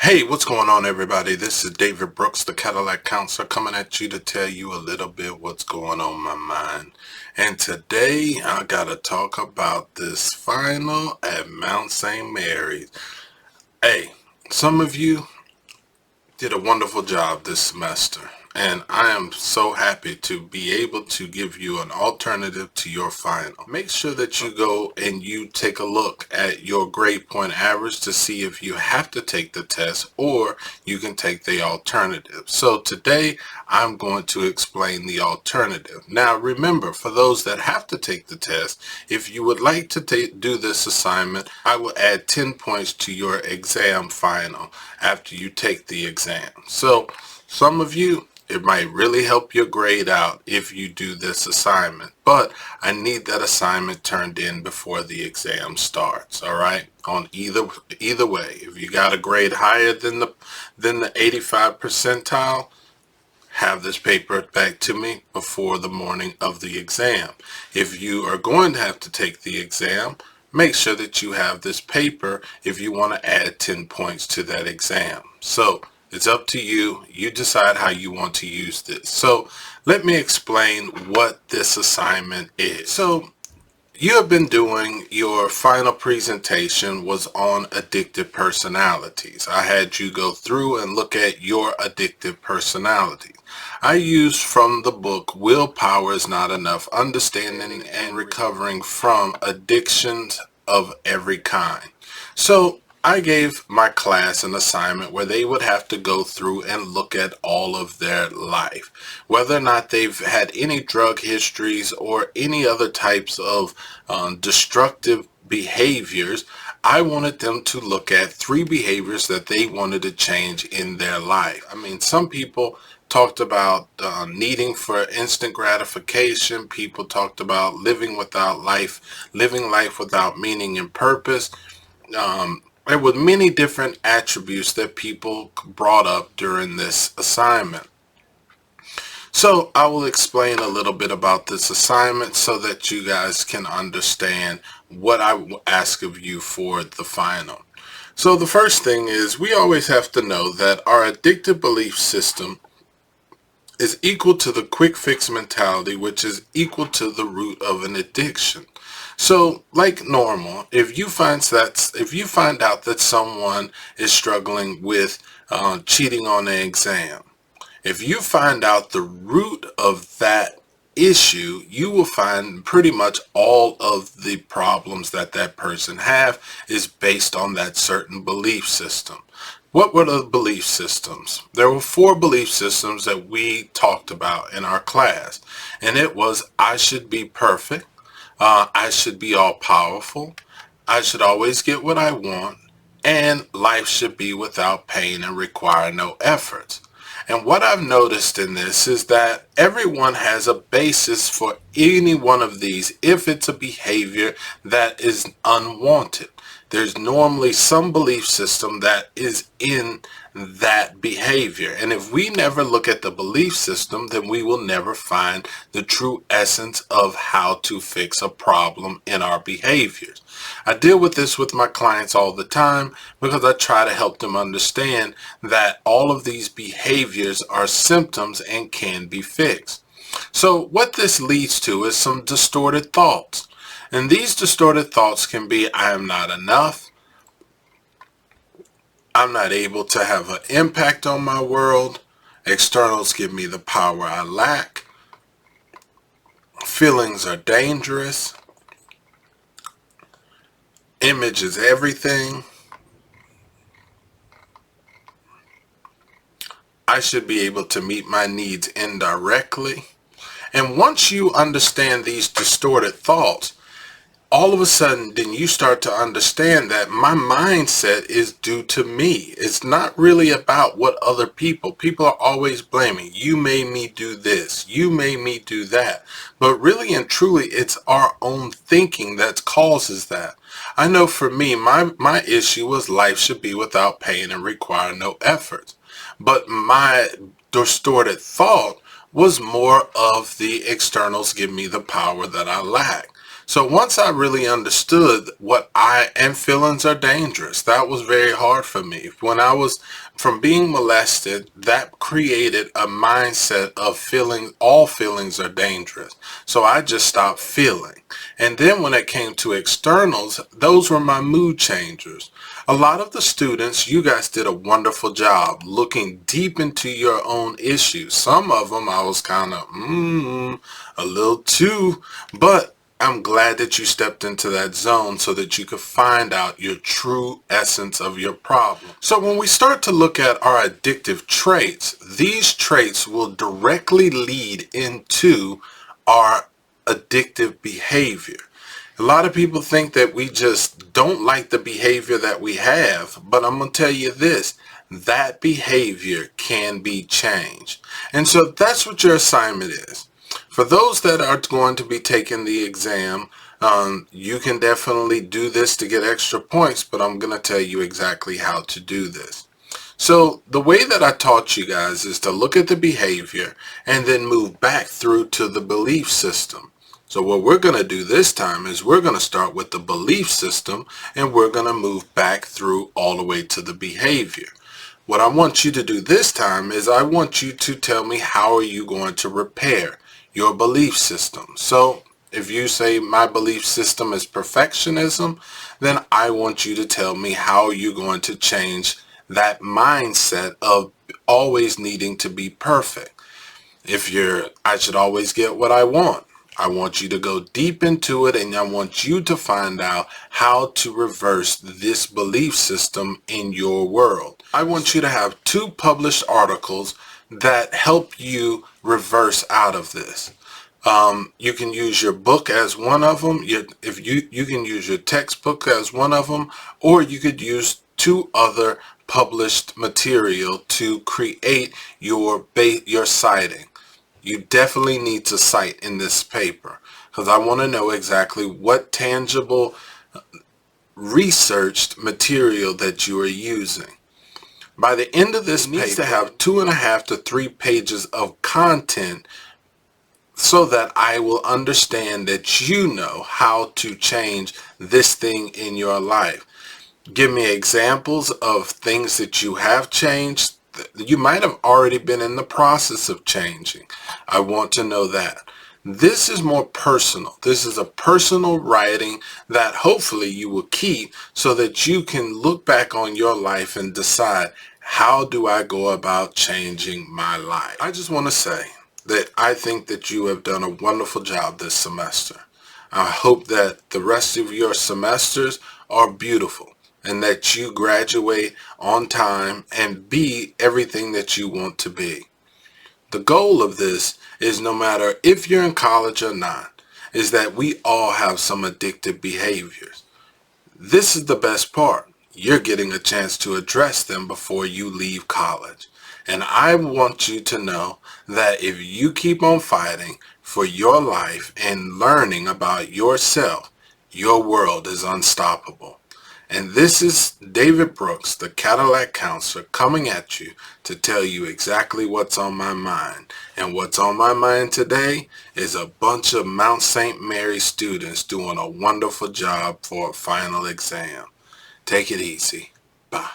Hey, what's going on, everybody? This is David Brooks, the Cadillac Counselor, coming at you to tell you a little bit what's going on my mind. And today I gotta talk about this final at Mount St. Mary's. Hey, some of you did a wonderful job this semester, and I am so happy to be able to give you an alternative to your final. Make sure that you go and you take a look at your grade point average to see if you have to take the test or you can take the alternative. So today I'm going to explain the alternative. Now remember, for those that have to take the test, if you would like to do this assignment, I will add 10 points to your exam final after you take the exam. So some of you, it might really help your grade out if you do this assignment, but I need that assignment turned in before the exam starts. All right, on either way, if you got a grade higher than the 85 percentile, have this paper back to me before the morning of the exam. If you are going to have to take the exam, make sure that you have this paper if you want to add 10 points to that exam. So it's up to you. You decide how you want to use this. So let me explain what this assignment is. So you have been doing your final presentation was on addictive personalities. I had you go through and look at your addictive personalities. I used from the book Willpower is Not Enough, Understanding and Recovering from Addictions of Every Kind. So I gave my class an assignment where they would have to go through and look at all of their life, whether or not they've had any drug histories or any other types of destructive behaviors. I wanted them to look at 3 behaviors that they wanted to change in their life. I mean, some people talked about needing for instant gratification. People talked about living life without meaning and purpose. There were many different attributes that people brought up during this assignment. So I will explain a little bit about this assignment so that you guys can understand what I will ask of you for the final. So the first thing is, we always have to know that our addictive belief system is equal to the quick fix mentality, which is equal to the root of an addiction. So like normal, if you find out that someone is struggling with cheating on an exam, if you find out the root of that issue, you will find pretty much all of the problems that person have is based on that certain belief system. What were the belief systems? There were 4 belief systems that we talked about in our class, and it was: I should be perfect, I should be all powerful, I should always get what I want, and life should be without pain and require no efforts. And what I've noticed in this is that everyone has a basis for any one of these if it's a behavior that is unwanted. There's normally some belief system that is in that behavior. And if we never look at the belief system, then we will never find the true essence of how to fix a problem in our behaviors. I deal with this with my clients all the time because I try to help them understand that all of these behaviors are symptoms and can be fixed. So what this leads to is some distorted thoughts. And these distorted thoughts can be: I am not enough, I'm not able to have an impact on my world, externals give me the power I lack, feelings are dangerous, image is everything, I should be able to meet my needs indirectly. And once you understand these distorted thoughts, all of a sudden, then you start to understand that my mindset is due to me. It's not really about what other people are always blaming. You made me do this. You made me do that. But really and truly, it's our own thinking that causes that. I know for me, my issue was life should be without pain and require no effort. But my distorted thought was more of the externals give me the power that I lack. So once I really understood and feelings are dangerous, that was very hard for me. When I was from being molested, that created a mindset of feeling all feelings are dangerous. So I just stopped feeling. And then when it came to externals, those were my mood changers. A lot of the students, you guys did a wonderful job looking deep into your own issues. Some of them I was kind of, a little too, but I'm glad that you stepped into that zone so that you could find out your true essence of your problem. So when we start to look at our addictive traits, these traits will directly lead into our addictive behavior. A lot of people think that we just don't like the behavior that we have, but I'm going to tell you this, that behavior can be changed. And so that's what your assignment is. For those that are going to be taking the exam, you can definitely do this to get extra points, but I'm going to tell you exactly how to do this. So the way that I taught you guys is to look at the behavior and then move back through to the belief system. So what we're going to do this time is we're going to start with the belief system and we're going to move back through all the way to the behavior. What I want you to do this time is I want you to tell me how are you going to repair your belief system. So if you say my belief system is perfectionism, then I want you to tell me how you're going to change that mindset of always needing to be perfect. If I should always get what I want you to go deep into it, and I want you to find out how to reverse this belief system in your world. I want you to have 2 published articles that help you reverse out of this. You can use your book as one of them. You can use your textbook as one of them, or you could use 2 other published material to create your citing. You definitely need to cite in this paper because I want to know exactly what tangible researched material that you are using. By the end of this paper, needs to have 2.5 to 3 pages of content so that I will understand that you know how to change this thing in your life. Give me examples of things that you have changed. You might have already been in the process of changing. I want to know that. This is more personal. This is a personal writing that hopefully you will keep so that you can look back on your life and decide, how do I go about changing my life? I just want to say that I think that you have done a wonderful job this semester. I hope that the rest of your semesters are beautiful and that you graduate on time and be everything that you want to be. The goal of this is, no matter if you're in college or not, is that we all have some addictive behaviors. This is the best part. You're getting a chance to address them before you leave college. And I want you to know that if you keep on fighting for your life and learning about yourself, your world is unstoppable. And this is David Brooks, the Cadillac Counselor, coming at you to tell you exactly what's on my mind. And what's on my mind today is a bunch of Mount St. Mary students doing a wonderful job for a final exam. Take it easy. Bye.